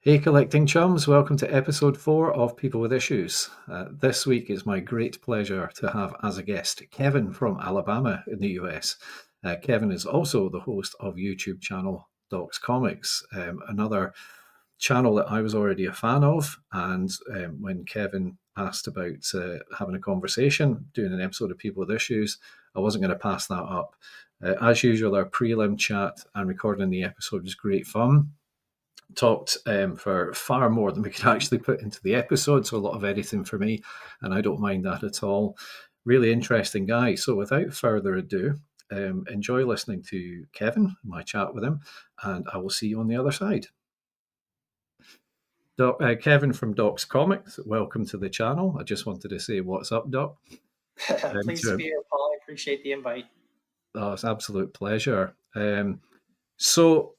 Hey, collecting chums, welcome to episode 4 of People with Issues. This week it's my great pleasure to have as a guest Kevin from Alabama in the US. Kevin is also the host of YouTube channel Docs Comics, another channel that I was already a fan of. And when Kevin asked about having a conversation, doing an episode of People with Issues, I wasn't going to pass that up. As usual, our prelim chat and recording the episode was great fun. Talked for far more than we could actually put into the episode, so a lot of editing for me, and I don't mind that at all. Really interesting guy. So without further ado, enjoy listening to Kevin, my chat with him, and I will see you on the other side. Kevin from Doc's Comics, welcome to the channel. I just wanted to say what's up, Doc. Pleased to be here, Paul. I appreciate the invite. Oh, it's an absolute pleasure. So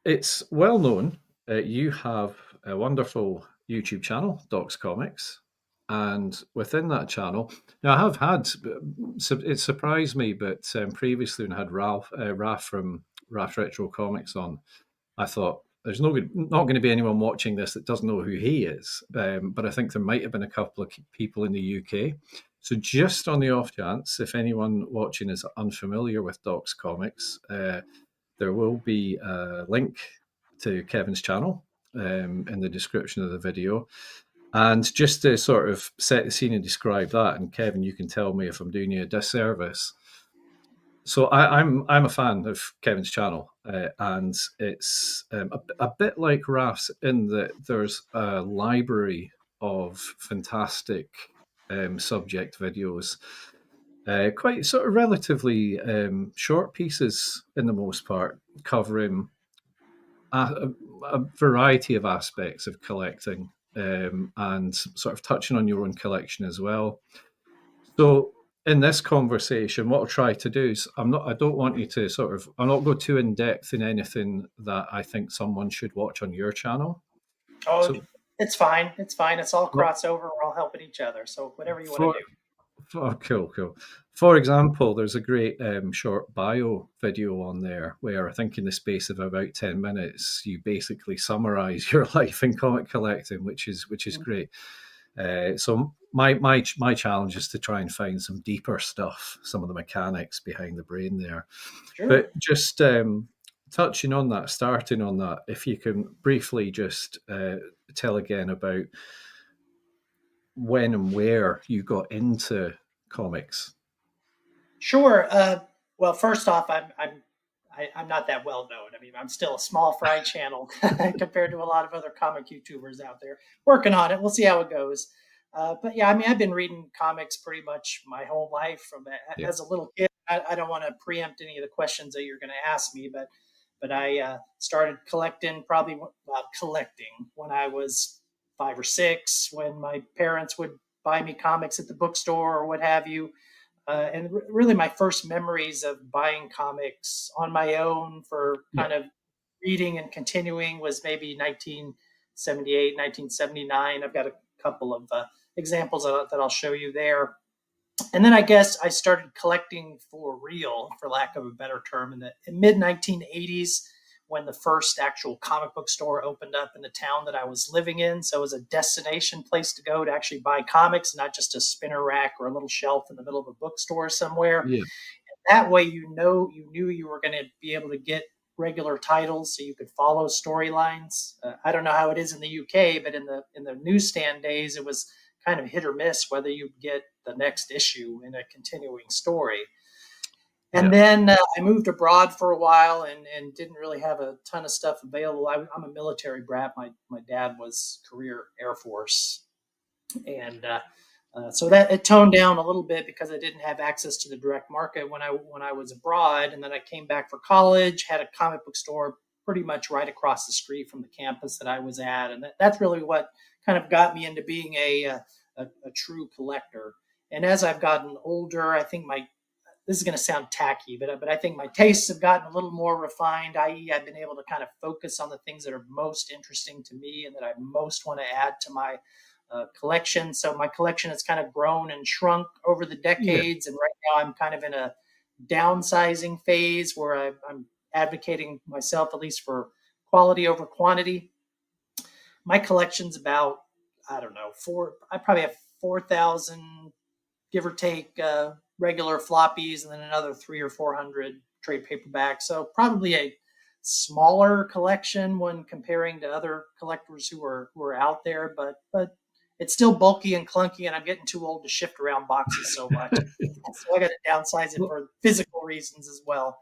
it's well known you have a wonderful YouTube channel, Docs Comics, and within that channel, now I have had it surprised me, but previously when I had Raf from Raf Retro Comics on, I thought there's not going to be anyone watching this that doesn't know who he is, but I think there might have been a couple of people in the UK. So just on the off chance, if anyone watching is unfamiliar with Docs Comics, there will be a link to Kevin's channel in the description of the video. And just to sort of set the scene and describe that, and Kevin, you can tell me if I'm doing you a disservice. So I'm a fan of Kevin's channel, and it's a bit like Raf's in that there's a library of fantastic subject videos, quite sort of relatively short pieces in the most part, covering a variety of aspects of collecting, and sort of touching on your own collection as well. So in this conversation, what I'll try to do is I don't want you to I'll not go too in depth in anything that I think someone should watch on your channel. Oh, So it's fine. It's fine. It's all well, crossover. We're all helping each other. So whatever you want to for do. cool. For example, there's a great short bio video on there where I think in the space of about 10 minutes, you basically summarize your life in comic collecting, which is great. So my challenge is to try and find some deeper stuff, some of the mechanics behind the brain there. Sure. But just touching on that, starting on that, if you can briefly just tell again about when and where you got into comics. Sure. Well, first off, I'm not that well known. I mean, I'm still a small fry channel compared to a lot of other comic YouTubers out there. Working on it. We'll see how it goes. But yeah, I mean, I've been reading comics pretty much my whole life from Yeah, as a little kid. I don't want to preempt any of the questions that you're going to ask me, but I started collecting collecting when I was 5 or 6, when my parents would buy me comics at the bookstore or what have you. Really, my first memories of buying comics on my own for yeah, kind of reading and continuing was maybe 1978, 1979. I've got a couple of examples that I'll show you there. And then I guess I started collecting for real, for lack of a better term, in the mid 1980s when the first actual comic book store opened up in the town that I was living in. So it was a destination place to go to actually buy comics, not just a spinner rack or a little shelf in the middle of a bookstore somewhere. yeah, That way, you knew you were going to be able to get regular titles, so you could follow storylines. I don't know how it is in the UK, but in the newsstand days, it was kind of hit or miss whether you'd get the next issue in a continuing story. And yeah, then I moved abroad for a while and didn't really have a ton of stuff available. I'm a military brat. My dad was career Air Force, and so that it toned down a little bit because I didn't have access to the direct market when I was abroad, and then I came back for college, had a comic book store pretty much right across the street from the campus that I was at, and that's really what kind of got me into being a true collector. And as I've gotten older, I think my this is going to sound tacky, but I think my tastes have gotten a little more refined, i.e., I've been able to kind of focus on the things that are most interesting to me and that I most want to add to my collection. So my collection has kind of grown and shrunk over the yeah, decades. And right now I'm kind of in a downsizing phase where I'm advocating myself, at least for quality over quantity. my collection's about, I don't know, I probably have 4,000, give or take, regular floppies, and then another 300 or 400 trade paperbacks. So probably a smaller collection when comparing to other collectors who are out there, but it's still bulky and clunky, and I'm getting too old to shift around boxes so much. So I got to downsize it Well, for physical reasons as well.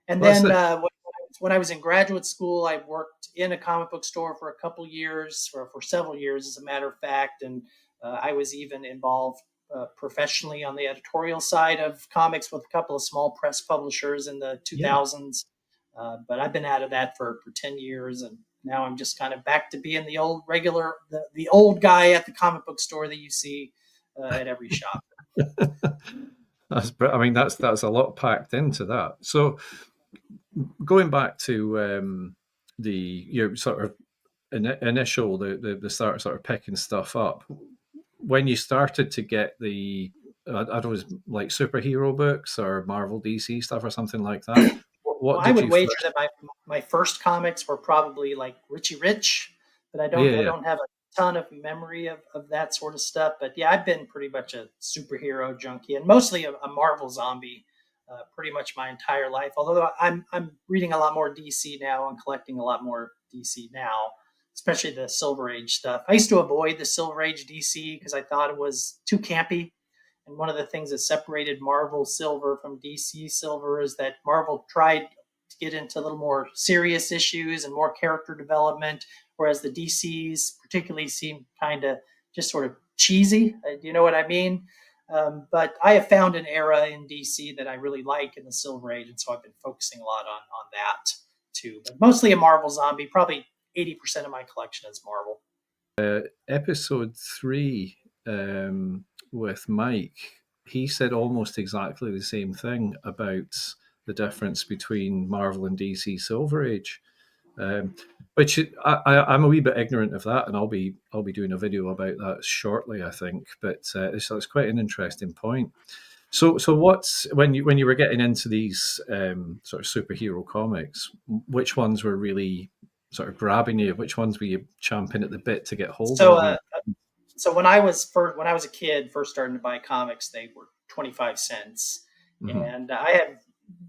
And that's then it. when I was in graduate school, I worked in a comic book store for a couple years, for several years, as a matter of fact. And I was even involved professionally on the editorial side of comics with a couple of small press publishers in the Yeah. 2000s. But I've been out of that for 10 years. And now I'm just kind of back to being the old regular, the old guy at the comic book store that you see at every shop. I mean, that's a lot packed into that. So going back to the your sort of initial the start sort of picking stuff up when you started to get I don't know, like superhero books or Marvel DC stuff or something like that. What Well, I did would you wager first? that my first comics were probably like Richie Rich, but Yeah, I yeah, don't have a ton of memory of that sort of stuff. But yeah, I've been pretty much a superhero junkie and mostly a Marvel zombie, pretty much my entire life. Although I'm reading a lot more DC now and collecting a lot more DC now, especially the Silver Age stuff. I used to avoid the Silver Age DC because I thought it was too campy. And one of the things that separated Marvel Silver from DC Silver is that Marvel tried to get into a little more serious issues and more character development, whereas the DCs particularly seemed kind of just sort of cheesy. Do you know what I mean? But I have found an era in DC that I really like in the Silver Age, and so I've been focusing a lot on that too. But mostly a Marvel zombie. Probably 80% of my collection is Marvel. episode 3 with Mike, he said almost exactly the same thing about the difference between Marvel and DC Silver Age. Um, which I'm a wee bit ignorant of that, and I'll be doing a video about that shortly, I think. But it's quite an interesting point. So what's when you were getting into these sort of superhero comics, which ones were really sort of grabbing you? Which ones were you champing at the bit to get hold So of? so when I was a kid, first starting to buy comics, they were 25 cents, Mhm. and I have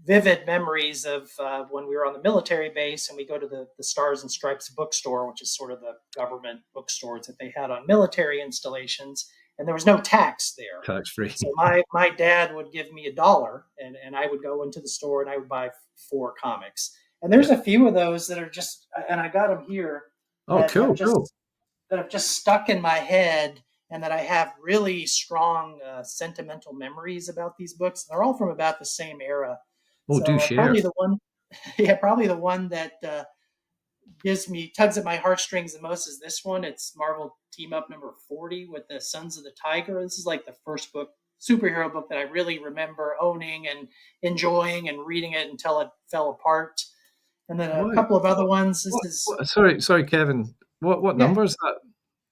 vivid memories of when we were on the military base and we go to the Stars and Stripes bookstore, which is sort of the government bookstores that they had on military installations, and there was no tax there. Tax free. So my dad would give me $1, and I would go into the store and I would buy 4 comics. And there's Yeah. a few of those that are just, and I got them here Oh, cool, cool. that have just stuck in my head and that I have really strong sentimental memories about these books. They're all from about the same era. Oh, do So share. probably the one, yeah, probably the one that tugs at my heartstrings the most is this one. It's Marvel Team Up number 40 with the Sons of the Tiger. This is like the first superhero book that I really remember owning and enjoying and reading it until it fell apart. And then a What? couple of other ones. This is, Sorry, Kevin. What yeah, number is that?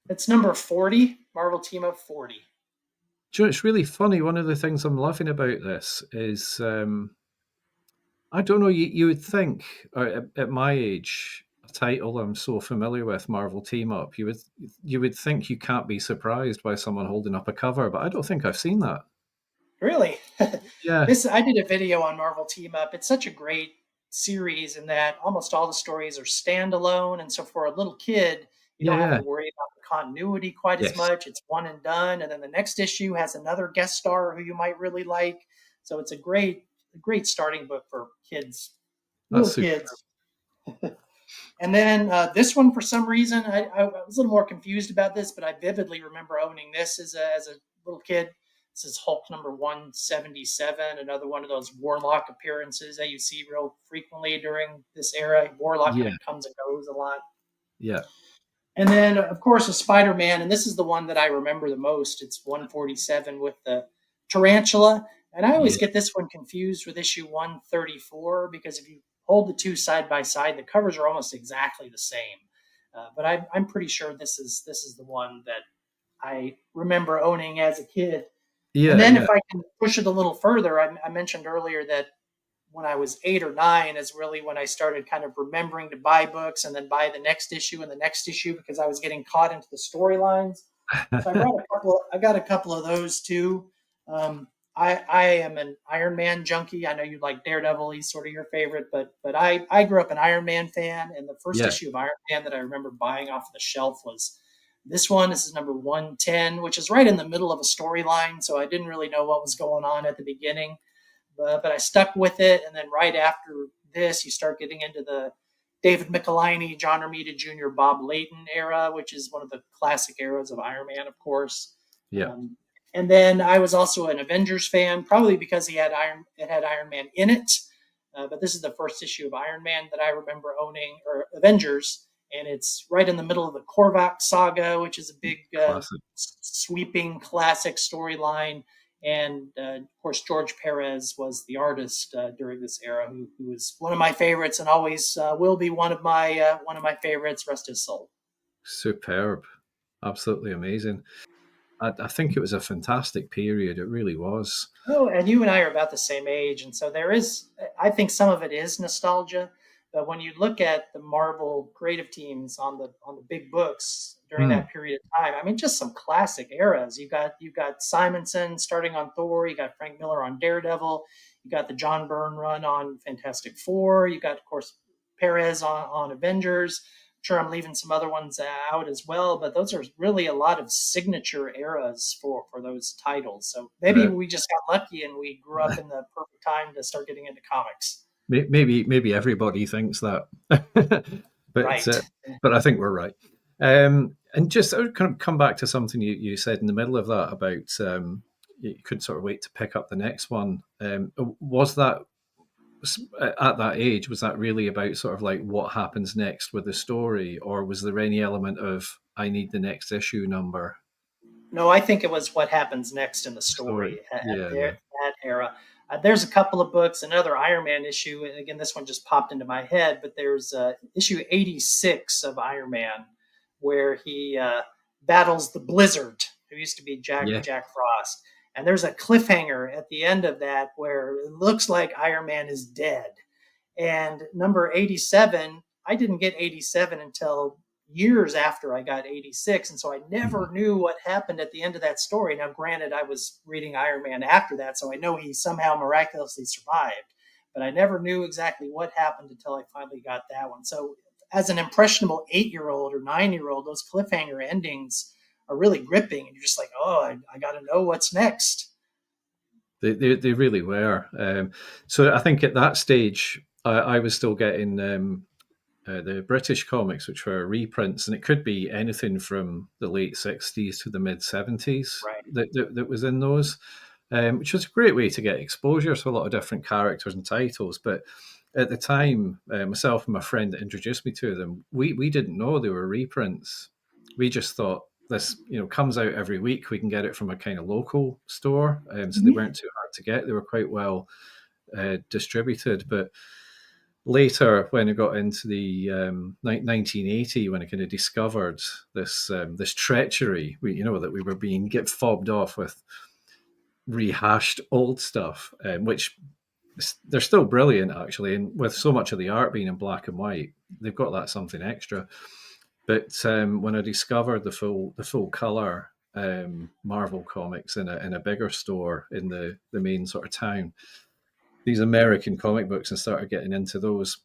it's number 40, Marvel Team Up 40. Do you know, it's really funny. One of the things I'm loving about this is I don't know. You would think at my age, a title I'm so familiar with, Marvel Team Up, you would think you can't be surprised by someone holding up a cover, but I don't think I've seen that. Really? Yeah, This I did a video on Marvel Team Up. It's such a great series in that almost all the stories are standalone, and so for a little kid, you don't have yeah, to worry about the continuity quite as yes, much. It's one and done, and then the next issue has another guest star who you might really like. So it's a great starting book for kids, that's little super. kids. And then this one, for some reason, I was a little more confused about this, but I vividly remember owning this as a little kid. This is Hulk number 177, another one of those Warlock appearances that you see real frequently during this era. Warlock kind Yeah, of comes and goes a lot. yeah, And then, of course, a Spider Man, and this is the one that I remember the most. It's 147 with the tarantula. And I always yeah, get this one confused with issue 134 because if you hold the two side by side, the covers are almost exactly the same. But I'm pretty sure this is the one that I remember owning as a kid. And yeah, then, yeah, if I can push it a little further, I mentioned earlier that when I was 8 or 9 is really when I started kind of remembering to buy books and then buy the next issue and the next issue because I was getting caught into the storylines. So I brought a couple. I got a couple of those too. Um, I am an Iron Man junkie. I know you like Daredevil; he's sort of your favorite, but I grew up an Iron Man fan, and the first Yeah, issue of Iron Man that I remember buying off the shelf was this one. This is number 110, which is right in the middle of a storyline, so I didn't really know what was going on at the beginning, but I stuck with it. And then right after this, you start getting into the David Michelinie, John Romita Jr., Bob Layton era, which is one of the classic eras of Iron Man, of course. yeah, Um, and then I was also an Avengers fan, probably because it had Iron Man in it. But this is the first issue of Iron Man that I remember owning, or Avengers, and it's right in the middle of the Korvac saga, which is a big classic. sweeping classic storyline. And of course, George Perez was the artist during this era, who was one of my favorites and always will be one of my favorites. Rest his soul. Superb. Absolutely amazing. I think it was a fantastic period. It really was. Oh, and you and I are about the same age, and so there is. I think some of it is nostalgia, but when you look at the Marvel creative teams on the big books during Mm, that period of time, I mean, just some classic eras. You got Simonson starting on Thor. You got Frank Miller on Daredevil. You got the John Byrne run on Fantastic Four. You got, of course, Perez on Avengers. Sure, I'm leaving some other ones out as well, but those are really a lot of signature eras for those titles. So maybe uh, we just got lucky and we grew up in the perfect time to start getting into comics. maybe everybody thinks that, but Right. but I think we're right. And just I would kind of come back to something you said in the middle of that about you couldn't sort of wait to pick up the next one. Was that at that age? Was that really about sort of like what happens next with the story, or was there any element of I need the next issue number No, I think it was what happens next in the story? story at Yeah, yeah, that era. There's a couple of books, another Iron Man issue, and again, this one just popped into my head. But there's issue 86 of Iron Man, where he battles the Blizzard, who used to be yeah. Jack Frost. And there's a cliffhanger at the end of that where it looks like Iron Man is dead. And number 87, I didn't get 87 until years after I got 86. And so I never knew what happened at the end of that story. Now, granted, I was reading Iron Man after that, so I know he somehow miraculously survived, but I never knew exactly what happened until I finally got that one. So, as an impressionable 8-year-old or 9-year-old, those cliffhanger endings are really gripping. And you're just like, oh, I got to know what's next. They really were. So I think at that stage, I was still getting the British comics, which were reprints, and it could be anything from the late 60s to the mid 70s Right. that was in those, which was a great way to get exposure to a lot of different characters and titles. But at the time, myself and my friend that introduced me to them, we didn't know they were reprints. We just thought this, comes out every week. We can get it from a kind of local store, so they Mhm. weren't too hard to get. They were quite well distributed. But later, when I got into the 1980, when I kind of discovered this treachery, that we were being get fobbed off with rehashed old stuff, which they're still brilliant actually, and with so much of the art being in black and white, they've got that something extra. But when I discovered the full color Marvel comics in a bigger store in the main sort of town, these American comic books, and started getting into those,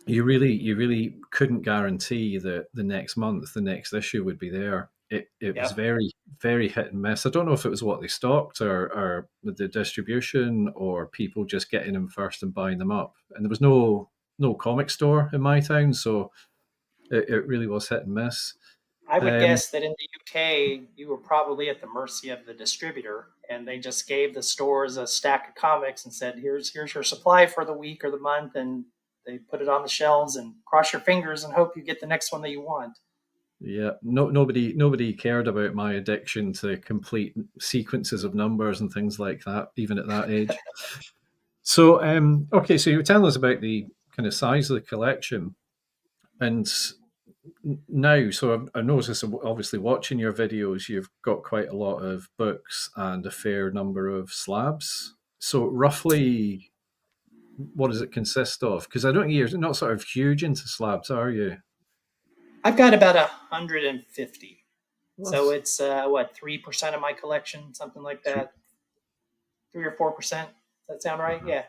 you really couldn't guarantee that the next month the next issue would be there. It was Yep. very very hit and miss. I don't know if it was what they stocked, or the distribution, or people just getting them first and buying them up. And there was no comic store in my town, so it really was hit and miss. I would Um, guess that in the UK, you were probably at the mercy of the distributor, and they just gave the stores a stack of comics and said, "Here's your supply for the week or the month," and they put it on the shelves and cross your fingers and hope you get the next one that you want. yeah, nobody cared about my addiction to complete sequences of numbers and things like that, even at that age. So, okay, so you were telling us about the kind of size of the collection, and now, so I've noticed, obviously, watching your videos, you've got quite a lot of books and a fair number of slabs. So, roughly, what does it consist of? Because I don't you're not sort of huge into slabs, are you? I've got about 150. Well, So it's what, 3% of my collection, something like three. that, 3 or 4%. Does that sound right? Yeah,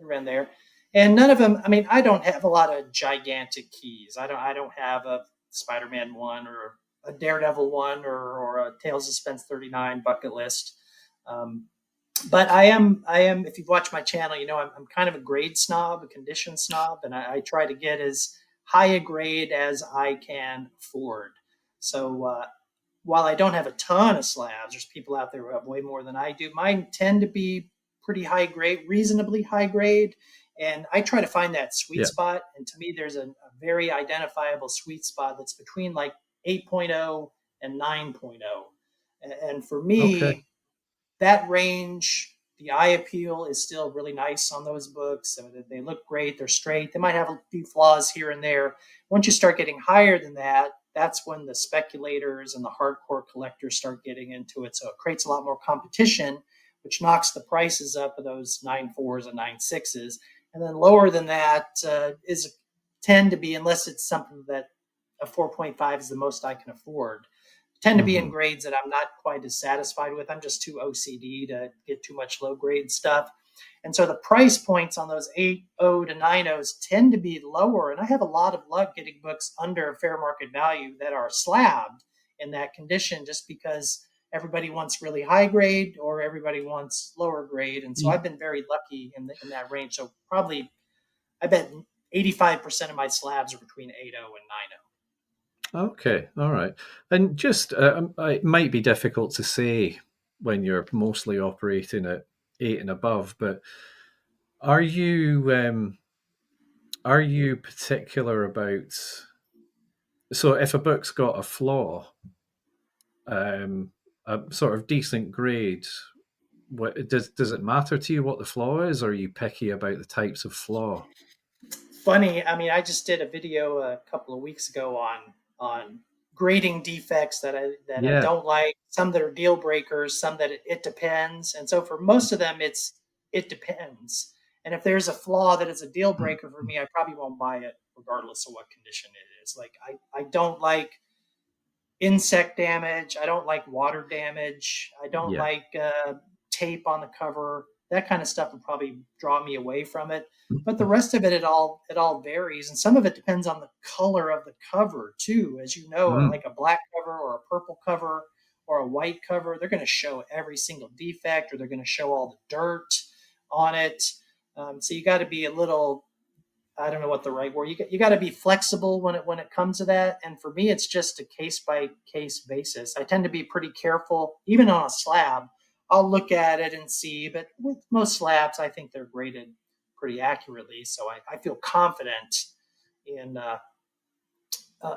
around there. And none of them. I mean, I don't have a lot of gigantic keys. I don't have a Spider-Man one or a Daredevil one or a Tales of Suspense 39 bucket list. Um, but I am. If you've watched my channel, you know I'm kind of a grade snob, a condition snob, and I try to get as high a grade as I can afford. So while I don't have a ton of slabs, there's people out there who have way more than I do. Mine tend to be pretty high grade, reasonably high grade, and I try to find that sweet Yeah. spot. And to me, there's a very identifiable sweet spot that's between like 8.0 and 9.0. And for Okay. me, that range, the eye appeal is still really nice on those books. I mean, they look great. They're straight. They might have a few flaws here and there. Once you start getting higher than that, that's when the speculators and the hardcore collectors start getting into it. So it creates a lot more competition, which knocks the prices up of those 9.4s and 9.6s. And then lower than that is tend to be, unless it's something that a 4.5 is the most I can afford, tend to be in Hmm. grades that I'm not quite as satisfied with. I'm just too OCD to get too much low grade stuff. And so the price points on those 8.0 to 9.0s tend to be lower. And I have a lot of luck getting books under fair market value that are slabbed in that condition just because everybody wants really high grade or everybody wants lower grade. And so I've been very lucky in that range. So probably, I bet 85% of my slabs are between 8.0 and 9.0. Okay, all right. And just, it might be difficult to say when you're mostly operating at eight and above, but are you particular about? So, if a book's got a flaw, um, a sort of decent grade, what does it matter to you what the flaw is, or are you picky about the types of flaw? Funny. I mean, I just did a video a couple of weeks ago on grading defects that I Yeah. don't like. Some that are deal breakers, some that it depends. And so for most of them, it depends. And if there's a flaw that is a deal breaker for me, I probably won't buy it regardless of what condition it is. Like I don't like insect damage. I don't like water damage. I don't Yeah. like tape on the cover. That kind of stuff would probably draw me away from it. But the rest of it, it all varies, and some of it depends on the color of the cover too. As you know, Mm. like a black cover or a purple cover or a white cover, they're going to show every single defect, or they're going to show all the dirt on it. So you got to be a little, I don't know what the right word. You got to be flexible when it comes to that. And for me, it's just a case by case basis. I tend to be pretty careful, even on a slab. I'll look at it and see, but with most slabs, I think they're graded pretty accurately. So I feel confident in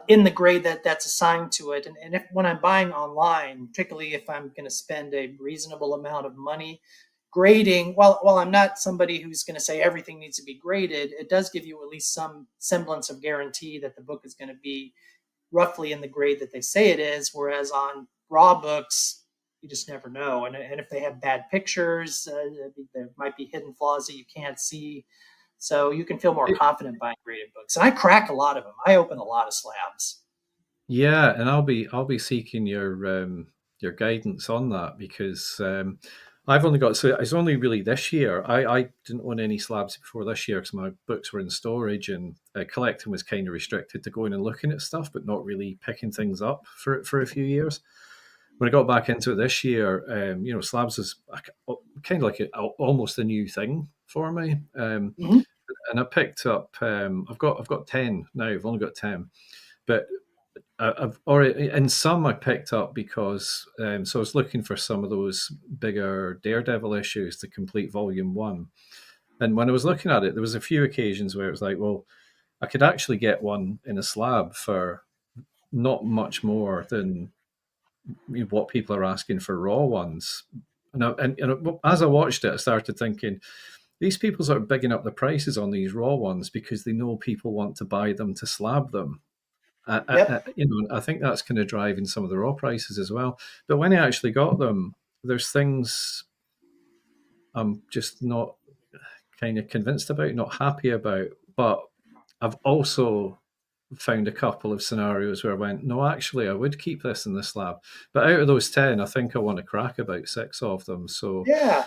in the grade that's assigned to it. And if when I'm buying online, particularly if I'm going to spend a reasonable amount of money, grading, while I'm not somebody who's going to say everything needs to be graded, it does give you at least some semblance of guarantee that the book is going to be roughly in the grade that they say it is. Whereas on raw books, you just never know. And if they have bad pictures, there might be hidden flaws that you can't see. So you can feel more confident buying graded books. And I crack a lot of them. I open a lot of slabs. Yeah, and I'll be seeking your guidance on that because I've only got so it's only really this year. I didn't own any slabs before this year because my books were in storage and collecting was kind of restricted to going and looking at stuff, but not really picking things up for a few years. When I got back into it this year, slabs is kind of like almost a new thing for me. Mm-hmm. And I picked up. I've got 10 now. I've only got 10, but I've already in some I picked up because so I was looking for some of those bigger Daredevil issues to complete Volume One, and when I was looking at it, there was a few occasions where it was like, well, I could actually get one in a slab for not much more than what people are asking for raw ones. And as I watched it, I started thinking these people are bigging up the prices on these raw ones because they know people want to buy them to slab them. Yep. I think that's kind of driving some of the raw prices as well. But when I actually got them, there's things I'm just not. kind of convinced about, not happy about. But I've also found a couple of scenarios where I went, no, actually, I would keep this in the slab. But out of those 10, I think I want to crack about 6 of them. So, Yeah,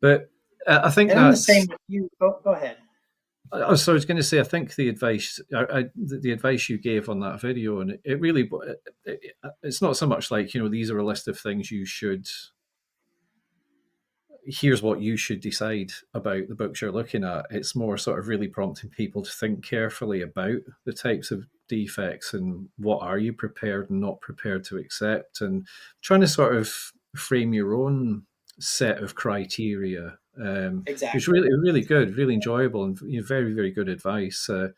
but I think and I'm the same that's. with you. Go ahead. So I was going to say, I think the advice, the advice you gave on that video, and it really, it's not so much like, these are a list of things you should, here's what you should decide about the books you're looking at. It's more sort of really prompting people to think carefully about the types of defects and what are you prepared and not prepared to accept, and trying to sort of frame your own set of criteria. It was Exactly. really good, really enjoyable, and very, very good advice. And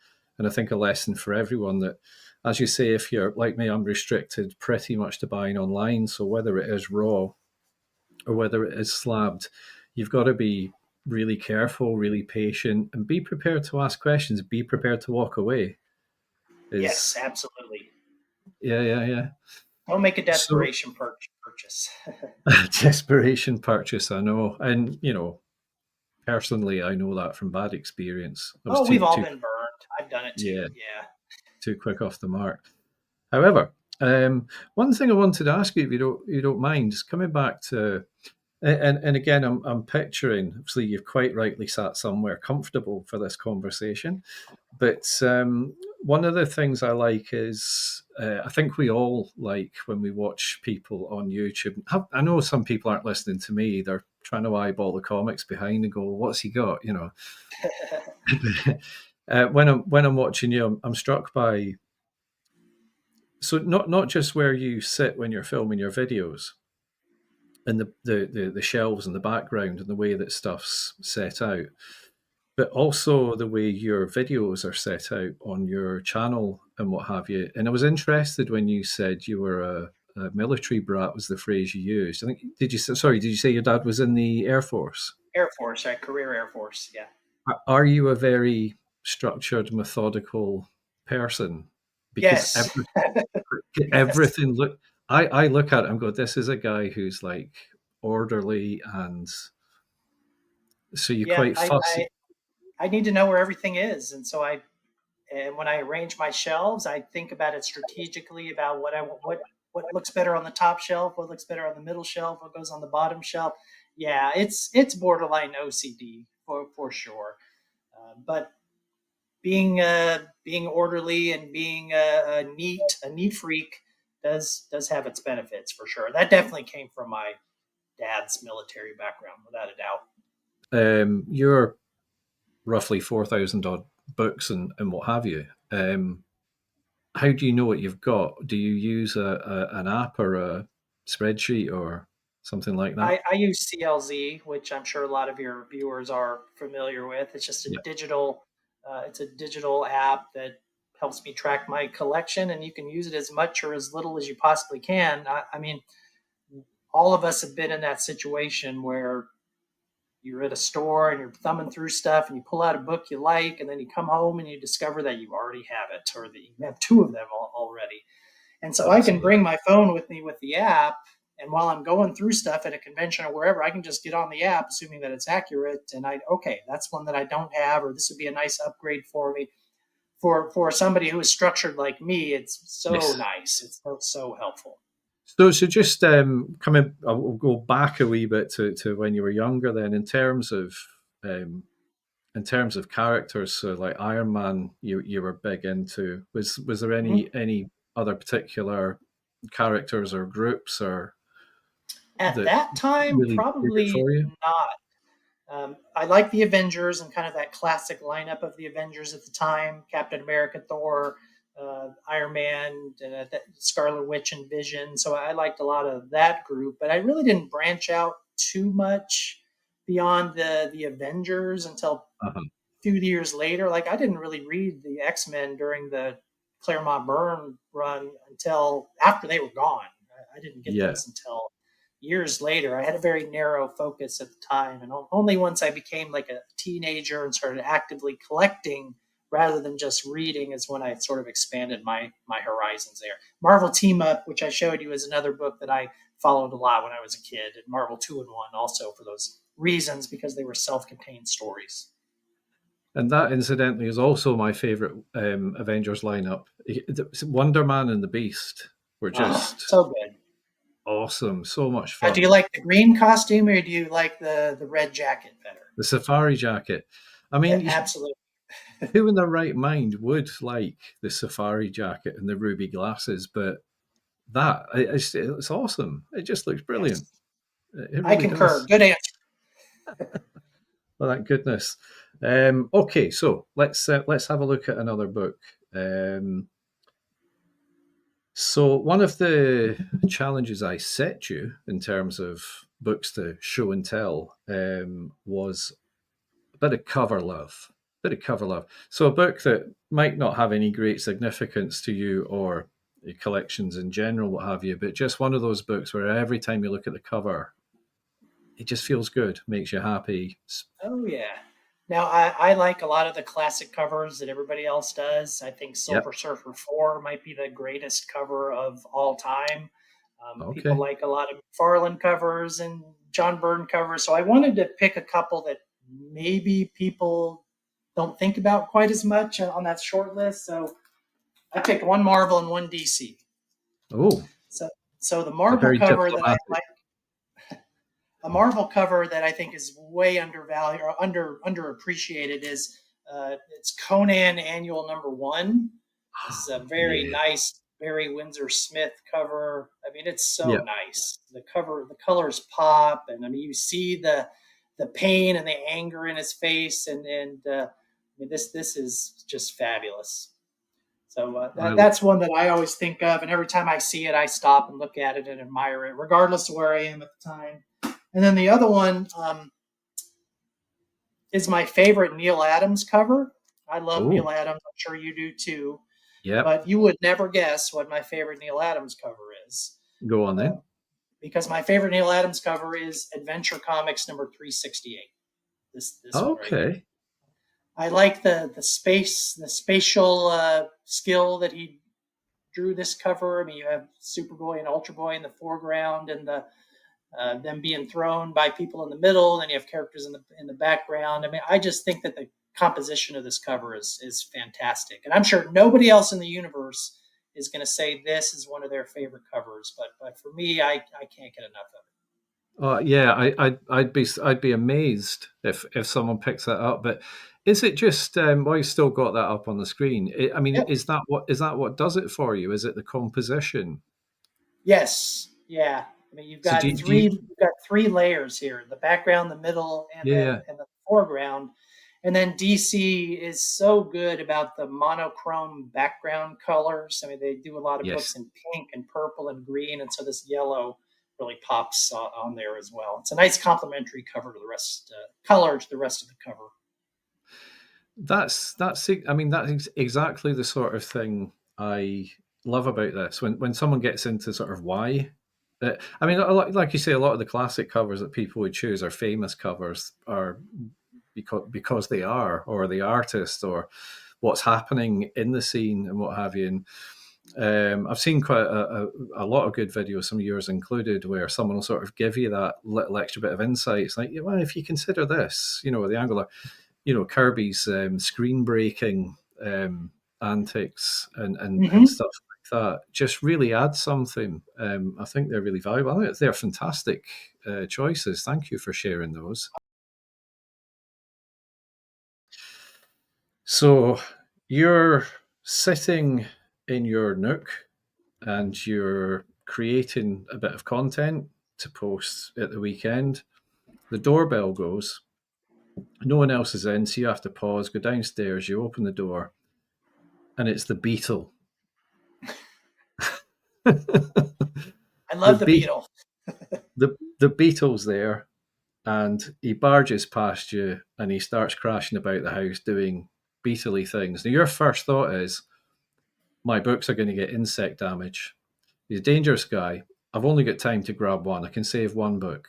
I think a lesson for everyone that, as you say, if you're like me, I'm restricted pretty much to buying online. So whether it is raw or whether it is slabbed, you've got to be really careful, really patient, and be prepared to ask questions. Be prepared to walk away. Yes, Is absolutely. Yeah, yeah, yeah. Don't make a So desperation purchase. desperation purchase, I know, and personally, I know that from bad experience. I was Oh, we've too all too been burned. I've done it too. yeah, Yeah. too quick off the mark. However, one thing I wanted to ask you, if you don't mind, is coming back to. And again, I'm picturing, obviously, you've quite rightly sat somewhere comfortable for this conversation. But one of the things I like is, I think we all like when we watch people on YouTube. I know some people aren't listening to me; they're trying to eyeball the comics behind and go, "What's he got?" When I'm watching you, I'm struck by, so not just where you sit when you're filming your videos, and the shelves and the background and the way that stuff's set out, but also the way your videos are set out on your channel and what have you. And I was interested when you said you were a military brat, was the phrase you used. I think, did you say your dad was in the Air Force? Air Force, right? Career Air Force. Yeah. Are you a very structured, methodical person? Because Yes. Yes. everything I look at it and go, this is a guy who's like orderly, and so you're Yeah. quite I, I fussy. I need to know where everything is, and so and when I arrange my shelves, I think about it strategically about what I want, what looks better on the top shelf, what looks better on the middle shelf, what goes on the bottom shelf. Yeah, it's borderline OCD for sure. But being orderly and being a neat freak does have its benefits for sure. That definitely came from my dad's military background, without a doubt. You're roughly 4,000 odd books and what have you. How do you know what you've got? Do you use an app or a spreadsheet or something like that? I use CLZ, which I'm sure a lot of your viewers are familiar with. It's just a Yeah. digital, it's a digital app that helps me track my collection, and you can use it as much or as little as you possibly can. I mean, all of us have been in that situation where you're at a store and you're thumbing through stuff and you pull out a book you like, and then you come home and you discover that you already have it, or that you have two of them already. And so I can Absolutely. bring my phone with me with the app. And while I'm going through stuff at a convention or wherever, I can just get on the app, assuming that it's accurate. And okay, that's one that I don't have, or this would be a nice upgrade for me. For somebody who is structured like me, it's so Yes. nice. It's so helpful. So just coming, I'll go back a wee bit to when you were younger. Then, um, in terms of characters, so like Iron Man, you were big into. Was there Mhm. any other particular characters or groups or At that that time, really did it probably for you? not. I like the Avengers and kind of that classic lineup of the Avengers at the time: Captain America, Thor, Iron Man, Scarlet Witch, and Vision. So I liked a lot of that group, but I really didn't branch out too much beyond the Avengers until Uh-huh. few years later. Like I didn't really read the X Men during the Claremont Byrne run until after they were gone. I didn't get Yeah. those until years later. I had a very narrow focus at the time, and only once I became like a teenager and started actively collecting rather than just reading is when I sort of expanded my horizons there. Marvel Team Up, which I showed you, is another book that I followed a lot when I was a kid, and Marvel 2 and 1 also for those reasons because they were self-contained stories. And that, incidentally, is also my favorite Avengers lineup. Wonder Man and the Beast were Oh, just so good. awesome. So much Do you fun. like the green costume or do you like the red jacket better? The safari jacket. I mean, Absolutely. who in their right mind would like the safari jacket and the ruby glasses? But it's awesome. It just looks brilliant. Yes. It I really concur. does. Good answer. Well, that goodness. Okay, so let's have a look at another book. Um, so one of the challenges I set you in terms of books to show and tell was a bit of cover love. Bit of cover love. So a book that might not have any great significance to you or your collections in general, what have you, but just one of those books where every time you look at the cover, it just feels good, makes you happy. Oh yeah. Now I like a lot of the classic covers that everybody else does. I think Yep. Silver Surfer 4 might be the greatest cover of all time. People Okay. like a lot of McFarlane covers and John Byrne covers. So I wanted to pick a couple that maybe people don't think about quite as much on that short list. So I picked one Marvel and one DC. Oh, So so the a Marvel very cover that I diplomatic. like a Marvel cover that I think is way undervalued or underappreciated is it's Conan Annual #1. This is a very Yeah. nice Barry Windsor Smith cover. I mean, it's so Yeah. nice. The cover, the colors pop, and I mean, you see the pain and the anger in his face, and I mean, this is just fabulous. So I, that's one that I always think of, and every time I see it, I stop and look at it and admire it, regardless of where I am at the time. And then the other one is my favorite Neil Adams cover. I love oh, Neil Adams. I'm sure you do too. yep. But you would never guess what my favorite Neil Adams cover is. Go on Uh, then. because my favorite Neil Adams cover is Adventure Comics #368. This one right here. Okay. I like the spatial skill that he drew this cover. I mean, you have Superboy and Ultra Boy in the foreground, and them being thrown by people in the middle. And then you have characters in the background. I mean, I just think that the composition of this cover is fantastic, and I'm sure nobody else in the universe is going to say this is one of their favorite covers. But for me, I can't get enough of Yeah, I'd be amazed if someone picks that up. But is it just well, you still got that up on the screen? I mean, it. Yep. is that what does it for you? Is it the composition? Yes. Yeah. I mean, So you've got three layers here: the background, the middle, and yeah, then yeah, and the foreground. And then DC is so good about the monochrome background colors. I mean, they do a lot of yes. books in pink and purple and green, and so this yellow really pops on there as well. It's a nice complementary cover to the rest, color to the rest of the cover. I mean, that's exactly the sort of thing I love about this. When someone gets into sort of why. I mean, like you say, a lot of the classic covers that people would choose are famous covers, are because they are, or the artist, or what's happening in the scene, and what have you. And I've seen quite a lot of good videos, some of yours included, where someone will sort of give you that little extra bit of insight. It's like, yeah, well, if you consider this, the angular, Kirby's screen breaking antics and Mm-hmm. stuff like that just really add something. I think they're really valuable. I think they're fantastic choices. Thank you for sharing those. So you're sitting in your nook and you're creating a bit of content to post at the weekend. The doorbell goes. No one else is in, so you have to pause, go downstairs, you open the door, and it's the beetle. the I love the be- Beatles. the beetle's there, and he barges past you, and he starts crashing about the house doing beetly things. Now your first thought is, my books are going to get insect damage. He's a dangerous guy. I've only got time to grab one. I can save one book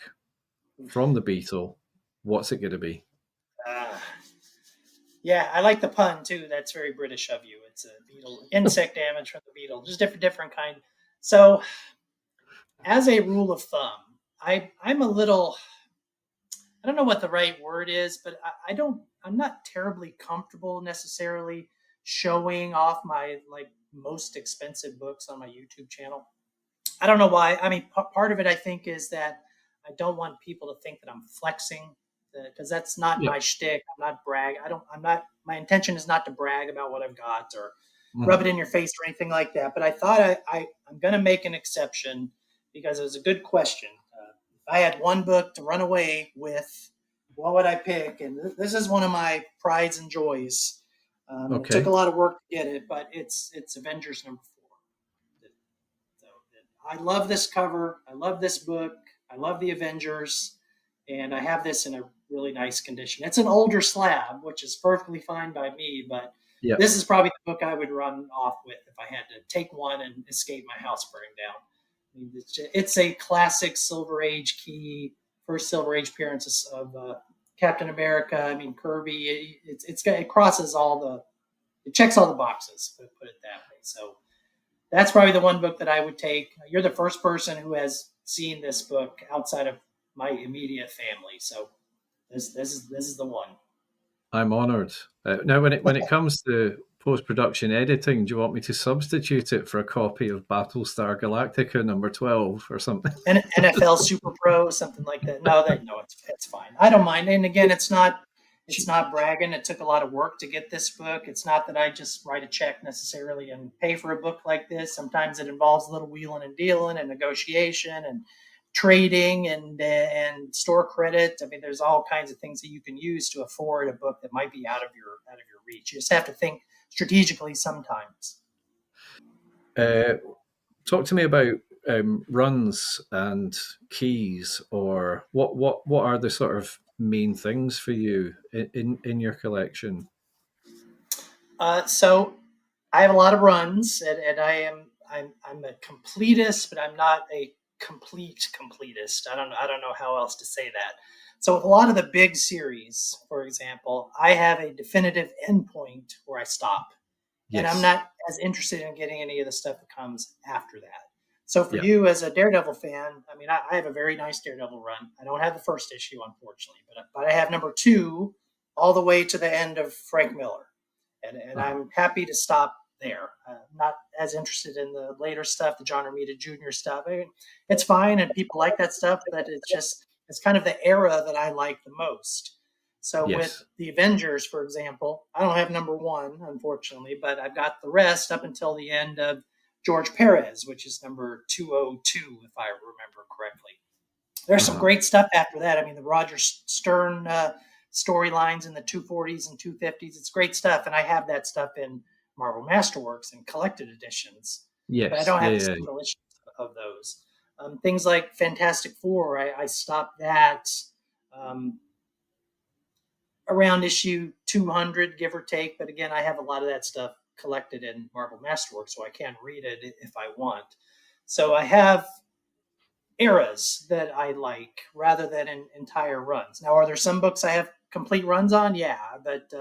from the beetle. What's it going to be? Uh, yeah, I like the pun too. That's very British of you. It's a beetle, insect damage from the beetle, just different kind. So, as a rule of thumb, I'm a little I don't know what the right word is, but I'm not terribly comfortable necessarily showing off my like most expensive books on my YouTube channel. I don't know why. I mean, part of it I think is that I don't want people to think that I'm flexing, because that's not Yeah. my shtick. I'm not brag. I don't. I'm not. My intention is not to brag about what I've got or rub Mhm. it in your face or anything like that. But I thought I'm going to make an exception because it was a good question. If I had one book to run away with, what would I pick? And this is one of my prides and joys. It took a Okay. lot of work to get it, but it's Avengers #4. So I love this cover. I love this book. I love the Avengers, and I have this in a really nice condition. It's an older slab, which is perfectly fine by me, but Yeah. this is probably the book I would run off with if I had to take one and escape my house burning down. I mean, it's a classic Silver Age key, first Silver Age appearance of Captain America. I mean, Kirby. It crosses all it checks all the boxes. Put it that way. So that's probably the one book that I would take. You're the first person who has seen this book outside of my immediate family, so this is the one. I'm honored. Now, when it comes to post production editing, do you want me to substitute it for a copy of Battlestar Galactica #12 or something? And NFL Super Pro, something like that. No, it's fine. I don't mind. And again, it's not bragging. It took a lot of work to get this book. It's not that I just write a check necessarily and pay for a book like this. Sometimes it involves a little wheeling and dealing and negotiation and trading and store credit. I mean, there's all kinds of things that you can use to afford a book that might be out of your reach. You just have to think strategically sometimes. Uh, Talk to me about runs and keys, or what are the sort of main things for you in your collection? So I have a lot of runs, and I'm a completist, but I'm not a complete completist. I don't know how else to say that. So with a lot of the big series, for example, I have a definitive endpoint where I stop, and I'm Yes. not as interested in getting any of the stuff that comes after that. So for Yeah. you as a Daredevil fan, I mean, I have a very nice Daredevil run. I don't have the first issue, unfortunately, but I have #2 all the way to the end of Frank Miller, and Uh-huh. I'm happy to stop there. I'm not as interested in the later stuff, the John Romita Jr. stuff. I mean, it's fine, and people like that stuff, but it's kind of the era that I like the most. So with Yes. the Avengers, for example, I don't have #1, unfortunately, but I've got the rest up until the end of George Perez, which is #202, if I remember correctly. There's some Uh-huh. great stuff after that. I mean, the Roger Stern storylines in the 240s and 250s. It's great stuff, and I have that stuff in Marvel Masterworks and collected editions, but I Yes. don't Yeah. have the Yeah. single issues of those. Things like Fantastic Four, I stopped that um, around issue 200, give or take. But again, I have a lot of that stuff collected in Marvel Masterworks, so I can read it if I want. So I have eras that I like rather than entire runs. Now, are there some books I have complete runs on? Yeah, but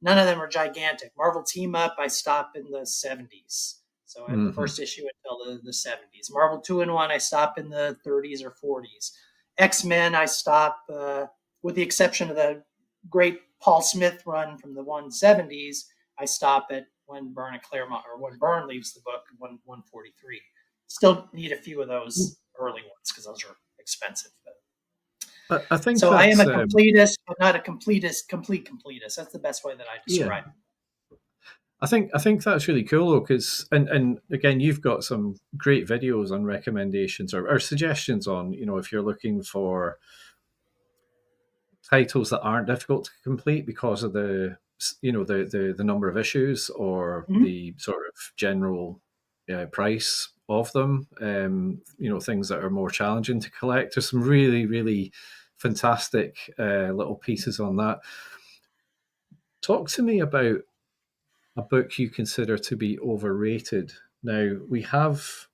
none of them are gigantic. Marvel Team Up, I stop in the 70s. So I have the Hmm. first issue until the 70s. Marvel 2-in-1, I stop in the 30s or 40s. X-Men, I stop, with the exception of the great Paul Smith run from the 170s, I stop at when Byrne and Claremont, or when Byrne leaves the book, 143. Still need a few of those early ones because those are expensive. I think So I am that's a completist, but not a complete completist. That's the best way that I yeah. describe it. I think that's really cool though, because and again, you've got some great videos on recommendations or suggestions on, if you're looking for titles that aren't difficult to complete because of the number of issues or Mhm. the sort of general price of them. Things that are more challenging to collect. There's some really fantastic little pieces on that. Talk to me about a book you consider to be overrated. Now, we have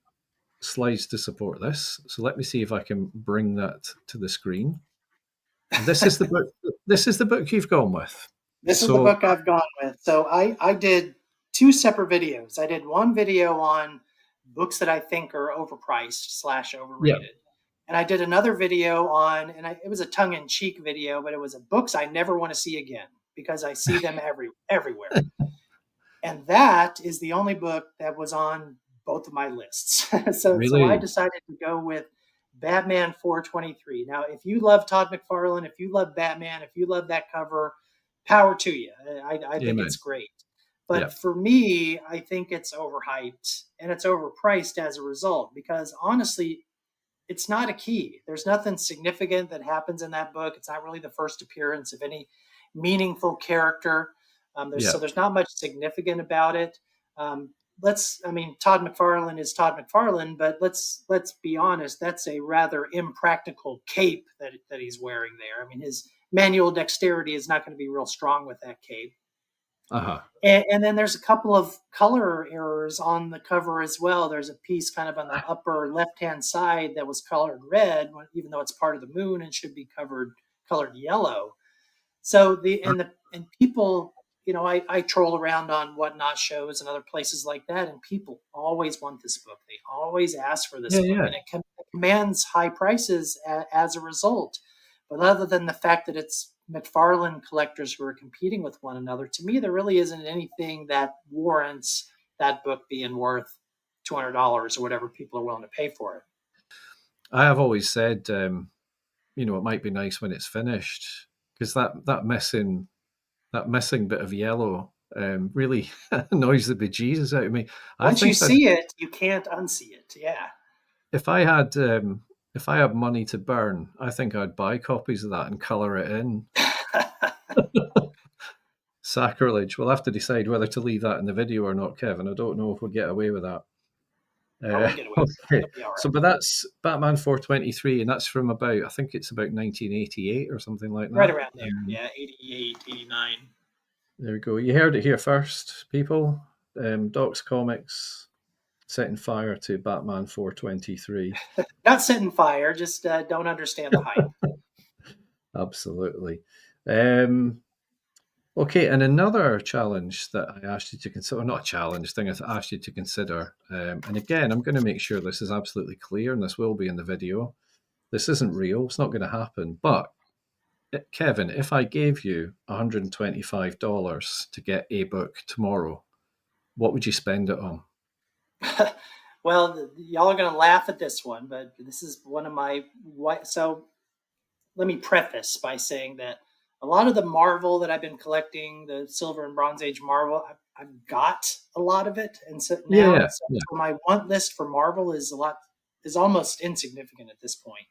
slides to support this, so let me see if I can bring that to the screen. This is the book. This is the book you've gone with. This is the So, book I've gone with. So I did two separate videos. I did one video on books that I think are overpriced slash yeah, overrated. And I did another video on, it was a tongue-in-cheek video, but it was books I never want to see again because I see them everywhere. And that is the only book that was on both of my lists. So I Really? decided to go with Batman 423. Now, if you love Todd McFarlane, if you love Batman, if you love that cover, power to you. I think it's Amen. great. Yeah. But for me, I think it's overhyped and it's overpriced as a result because honestly, it's not a key. There's nothing significant that happens in that book. It's not really the first appearance of any meaningful character. Yeah. There's not much significant about it. I mean, Todd McFarlane is Todd McFarlane, but let's be honest. That's a rather impractical cape that he's wearing there. I mean, his manual dexterity is not going to be real strong with that cape. Uh-huh. And then there's a couple of color errors on the cover as well. There's a piece kind of on the upper left-hand side that was colored red, even though it's part of the moon and should be colored yellow. So and people, I troll around on whatnot shows and other places like that, and people always want this book. They always ask for this Yeah, book, yeah. and it commands high prices as a result. But other than the fact that it's McFarlane collectors who are competing with one another, to me, there really isn't anything that warrants that book being worth $200 or whatever people are willing to pay for it. I have always said, it might be nice when it's finished because that missing bit of yellow really annoys the bejesus out of me. I Once you think that see it, you can't unsee it. Yeah. if I had if I had money to burn, I think I'd buy copies of that and color it in. Sacrilege. We'll have to decide whether to leave that in the video or not, Kevin. I don't know if we'll get away with that. Oh, we'll get away with it. Okay. It'll be all So, right. but that's Batman 423, and that's from about, I think it's about 1988 or something like Right that. around there. Yeah, 88, 89. There we go. You heard it here first, people. Doc's Comics setting fire to Batman 423. Not setting fire, just don't understand the hype. Absolutely. Um, okay, and another challenge that I asked you to consider, not a challenge, thing I asked you to consider, and again, I'm going to make sure this is absolutely clear, and this will be in the video. This isn't real, it's not going to happen. But, Kevin, if I gave you $125 to get a book tomorrow, what would you spend it on? Well, y'all are going to laugh at this one, but this is one of my. So let me preface by saying that a lot of the Marvel that I've been collecting, the Silver and Bronze Age Marvel, I've got a lot of it, and so Yeah, now yeah, yeah. so my want list for Marvel is almost insignificant at this point.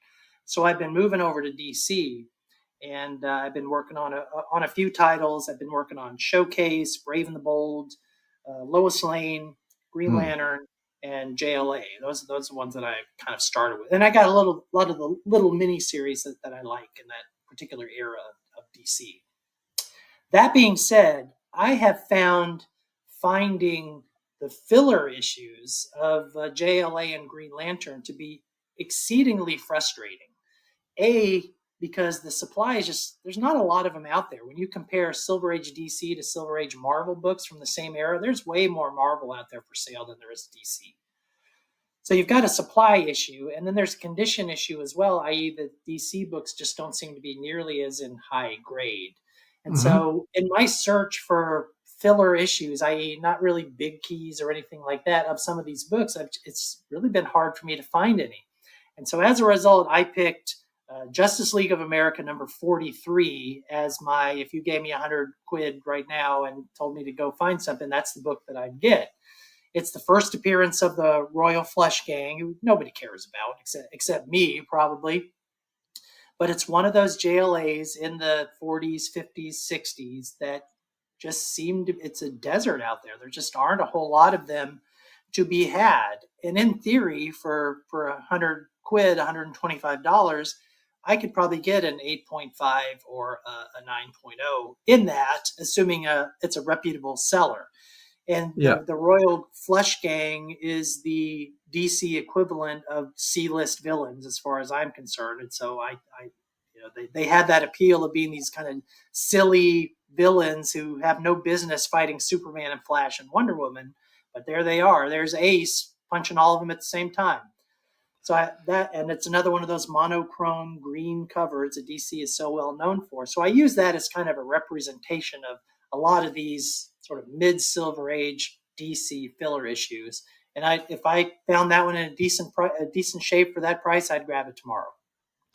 So I've been moving over to DC, and I've been working on a few titles. I've been working on Showcase, Brave and the Bold, Lois Lane, Green Hmm. Lantern, and JLA. Those are the ones that I kind of started with, and I got a lot of the little mini series that I like in that particular era of DC. That being said, I have found finding the filler issues of JLA and Green Lantern to be exceedingly frustrating. A, because the supply is just, there's not a lot of them out there. When you compare Silver Age DC to Silver Age Marvel books from the same era, there's way more Marvel out there for sale than there is DC. So you've got a supply issue, and then there's a condition issue as well, i.e., the DC books just don't seem to be nearly as in high grade. And Mm-hmm. so in my search for filler issues, i.e., not really big keys or anything like that, of some of these books, it's really been hard for me to find any. And so as a result, I picked Justice League of America number 43 as my, if you gave me 100 quid right now and told me to go find something, that's the book that I'd get. It's the first appearance of the Royal Flush Gang, who nobody cares about except me, probably. But it's one of those JLAs in the 40s, 50s, 60s that just seem to, it's a desert out there. There just aren't a whole lot of them to be had. And in theory, for 100 quid, $125, I could probably get an 8.5 or a 9.0 in that, assuming it's a reputable seller. And Yeah. the Royal Flush Gang is the DC equivalent of C-list villains, as far as I'm concerned. And so they had that appeal of being these kind of silly villains who have no business fighting Superman and Flash and Wonder Woman, but there they are. There's Ace punching all of them at the same time. So and it's another one of those monochrome green covers that DC is so well known for. So I use that as kind of a representation of a lot of these sort of mid Silver Age DC filler issues. And if I found that one in a decent shape for that price, I'd grab it tomorrow.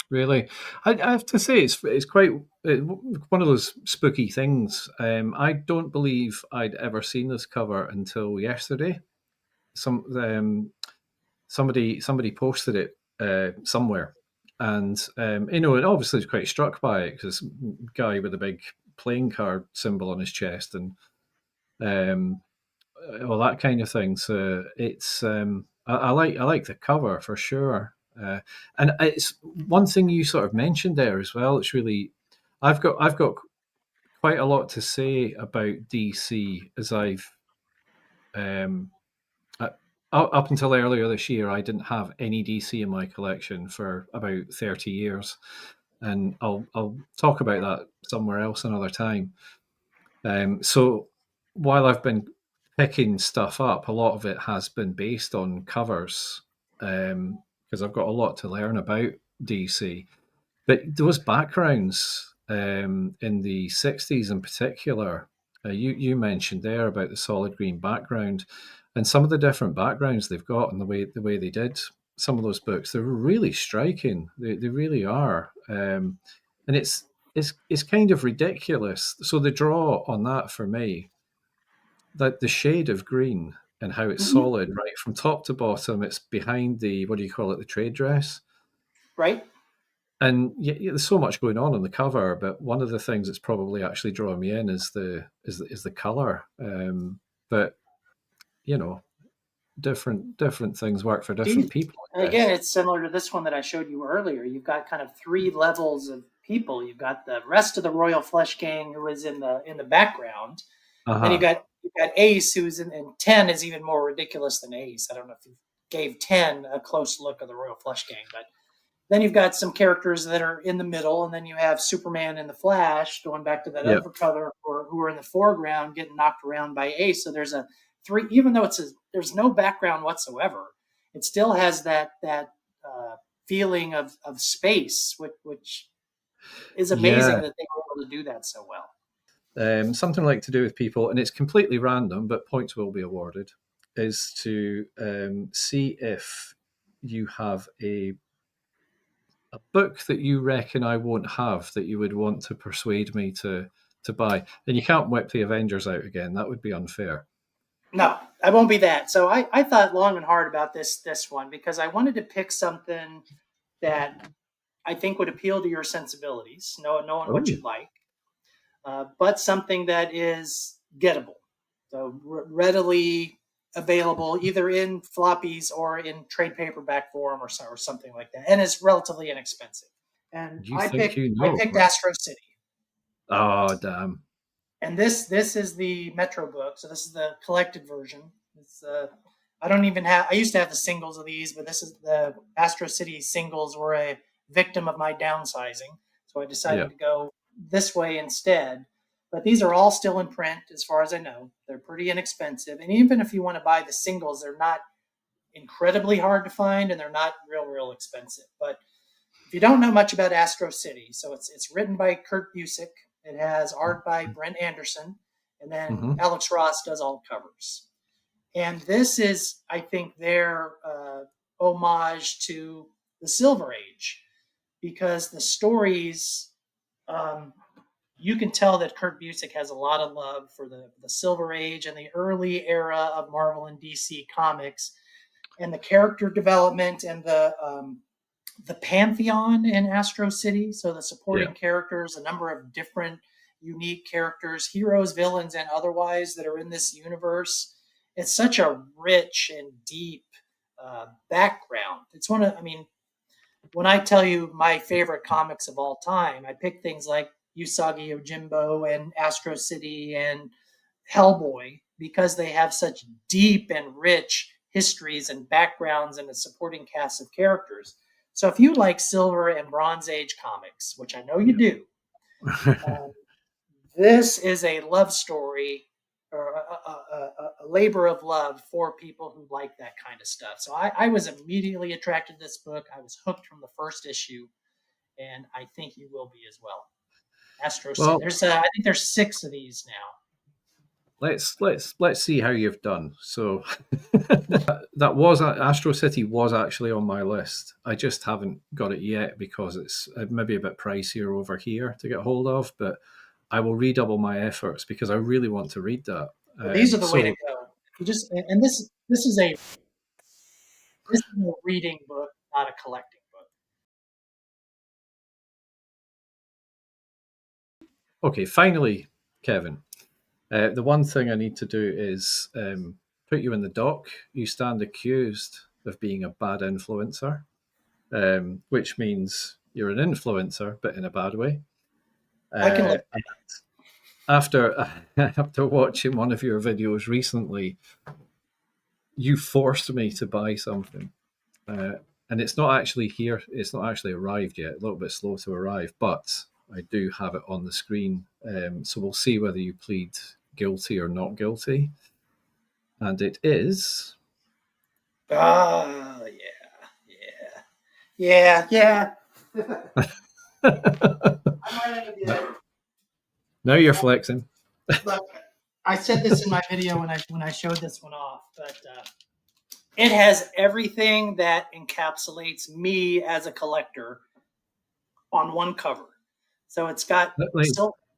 Really, I have to say it's quite one of those spooky things. I don't believe I'd ever seen this cover until yesterday. Somebody posted it somewhere, and and obviously was quite struck by it because guy with a big playing card symbol on his chest and um, all that kind of thing. So it's I like the cover for sure. And it's one thing you sort of mentioned there as well. It's really I've got quite a lot to say about DC as um, uh, up until earlier this year, I didn't have any DC in my collection for about 30 years, and I'll talk about that somewhere else another time. So while I've been picking stuff up, a lot of it has been based on covers because I've got a lot to learn about DC. But those backgrounds in the 60s in particular, you mentioned there about the solid green background and some of the different backgrounds they've got and the way they did some of those books, they're really striking. They really are. And it's kind of ridiculous. So the draw on that for me, that the shade of green and how it's Mm-hmm. solid right from top to bottom, it's behind the, what do you call it, the trade dress. Right? And there's so much going on the cover, but one of the things that's probably actually drawing me in is the color. But you know, different things work for different These, people, I again, guess. it's similar to this one that I showed you earlier. You've got kind of three levels of people. You've got the rest of the Royal Flush Gang who is in the background. Uh And then huh. you've got Ace, who's in, and 10 is even more ridiculous than Ace. I don't know if you gave 10 a close look of the Royal Flush Gang, but then you've got some characters that are in the middle, and then you have Superman and the Flash going back to that Yeah. other color, or who are in the foreground getting knocked around by Ace. So there's a three, even though there's no background whatsoever, it still has that feeling of space, which is amazing Yeah. that they were able to do that so well. Something like to do with people, and it's completely random, but points will be awarded. Is to see if you have a book that you reckon I won't have that you would want to persuade me to buy. And you can't whip the Avengers out again. That would be unfair. No, I won't be that. So I thought long and hard about this one because I wanted to pick something that I think would appeal to your sensibilities, knowing Oh, what you like, but something that is gettable, so readily available either in floppies or in trade paperback form or something like that, and is relatively inexpensive. And you I think picked you I know? picked Astro City. Oh, damn. And this is the Metro book. So this is the collected version. It's I don't even have. I used to have the singles of these, but this is the Astro City singles were a victim of my downsizing, so I Yeah. decided to go this way instead. But these are all still in print, as far as I know. They're pretty inexpensive, and even if you want to buy the singles, they're not incredibly hard to find, and they're not real expensive. But if you don't know much about Astro City, so it's written by Kurt Busiek. It has art by Brent Anderson, and then Mm-hmm. Alex Ross does all the covers. And this is, I think, their homage to the Silver Age because the stories, um, you can tell that Kurt Busiek has a lot of love for the Silver Age and the early era of Marvel and DC comics, and the character development and the pantheon in Astro City. So the Yeah. supporting characters, a number of different unique characters, heroes, villains, and otherwise that are in this universe. It's such a rich and deep background. It's one of, I mean, when I tell you my favorite comics of all time, I pick things like Usagi Yojimbo and Astro City and Hellboy because they have such deep and rich histories and backgrounds and a supporting cast of characters. So if you like Silver and Bronze Age comics, which I know you Yeah. do, um, this is a love story or a labor of love for people who like that kind of stuff. So I was immediately attracted to this book. I was hooked from the first issue, and I think you will be as well. Astro City. Well, I think there's 6 of these now. let's see how you've done. So that was Astro City was actually on my list. I just haven't got it yet because it's maybe a bit pricier over here to get hold of. But I will redouble my efforts because I really want to read that. Well, these are the way to So go. You just and this is a reading book, not a collecting book. okay, finally, Kevin. The one thing I need to do is put you in the dock. You stand accused of being a bad influencer, which means you're an influencer, but in a bad way. I can live. And after watching one of your videos recently, you forced me to buy something, and it's not actually here. It's not actually arrived yet. A little bit slow to arrive, but I do have it on the screen. So we'll see whether you plead guilty or not guilty. And it is. Ah, yeah. Now you're flexing. Look, I said this in my video when I showed this one off, but it has everything that encapsulates me as a collector on one cover. So Like,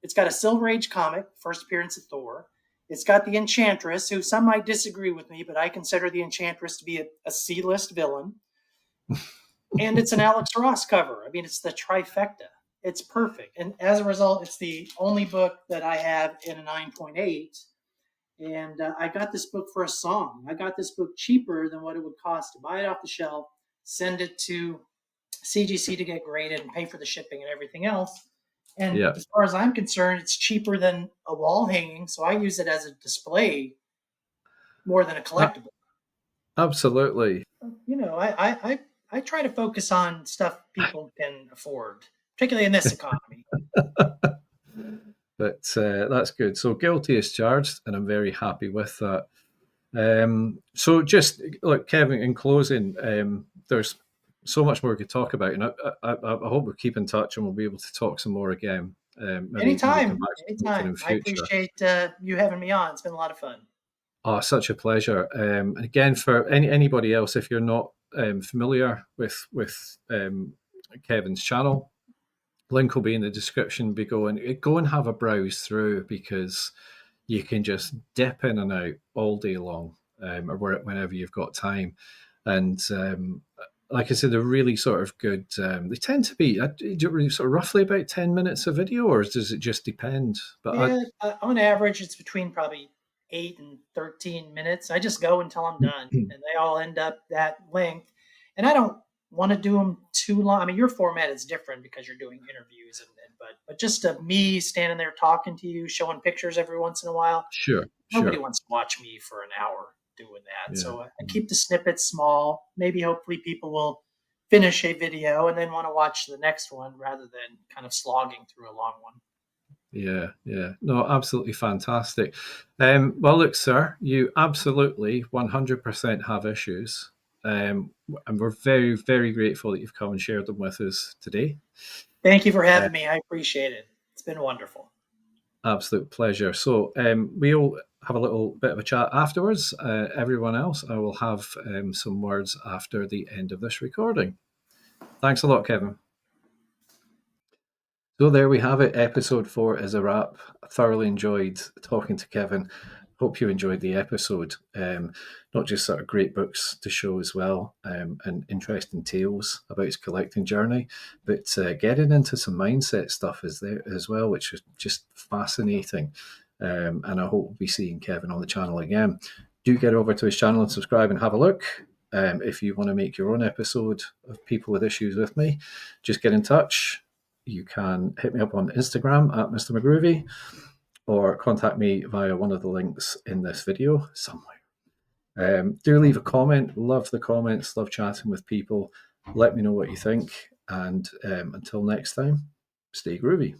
it's got a Silver Age comic, first appearance of Thor. It's got the Enchantress, who some might disagree with me, but I consider the Enchantress to be a C-list villain. And it's an Alex Ross cover. I mean, it's the trifecta. It's perfect. And as a result, it's the only book that I have in a 9.8. And I got this book for a song. I got this book cheaper than what it would cost to buy it off the shelf, send it to CGC to get graded, and pay for the shipping and everything else. And yeah, as far as I'm concerned, it's cheaper than a wall hanging. So I use it as a display more than a collectible. absolutely. You know, I try to focus on stuff people can afford, particularly in this economy. But that's good. So guilty is charged, and I'm very happy with that. So just look, Kevin, in closing, there's so much more we could talk about, and I hope we keep in touch and we'll be able to talk some more again. Maybe come Anytime, back to something in anytime. I future. appreciate you having me on. It's been a lot of fun. Oh, such a pleasure. And again, for anybody else, if you're not familiar with Kevin's channel, link will be in the description. Go and have a browse through because you can just dip in and out all day long, or whenever you've got time. And like I said, they're really sort of good. They tend to be sort of roughly about 10 minutes a video, or does it just depend? But Yeah, on average, it's between probably 8 and 13 minutes. I just go until I'm done, and they all end up that length. And I don't want to do them too long. I mean, your format is different because you're doing interviews, but just me standing there talking to you, showing pictures every once in a while. sure, Nobody sure, wants to watch me for an hour doing that. yeah. So I keep the snippets small. Maybe hopefully people will finish a video and then want to watch the next one rather than kind of slogging through a long one. Yeah, yeah. No, absolutely fantastic. Well, look, sir, you absolutely 100% have issues. And we're very, very grateful that you've come and shared them with us today. Thank you for Uh, having me. I appreciate it. It's been wonderful. Absolute pleasure. So we'll have a little bit of a chat afterwards. Everyone else, I will have some words after the end of this recording. Thanks a lot, Kevin. So there we have it. Episode 4 is a wrap. I thoroughly enjoyed talking to Kevin. Hope you enjoyed the episode. Not just sort of great books to show as well, and interesting tales about his collecting journey, but getting into some mindset stuff is there as well, which is just fascinating. And I hope we'll be seeing Kevin on the channel again. Do get over to his channel and subscribe and have a look. If you want to make your own episode of People with Issues with me, just get in touch. You can hit me up on Instagram at Mr. McGroovy or contact me via one of the links in this video somewhere. Do leave a comment. Love the comments. Love chatting with people. Let me know what you think. And until next time, stay groovy.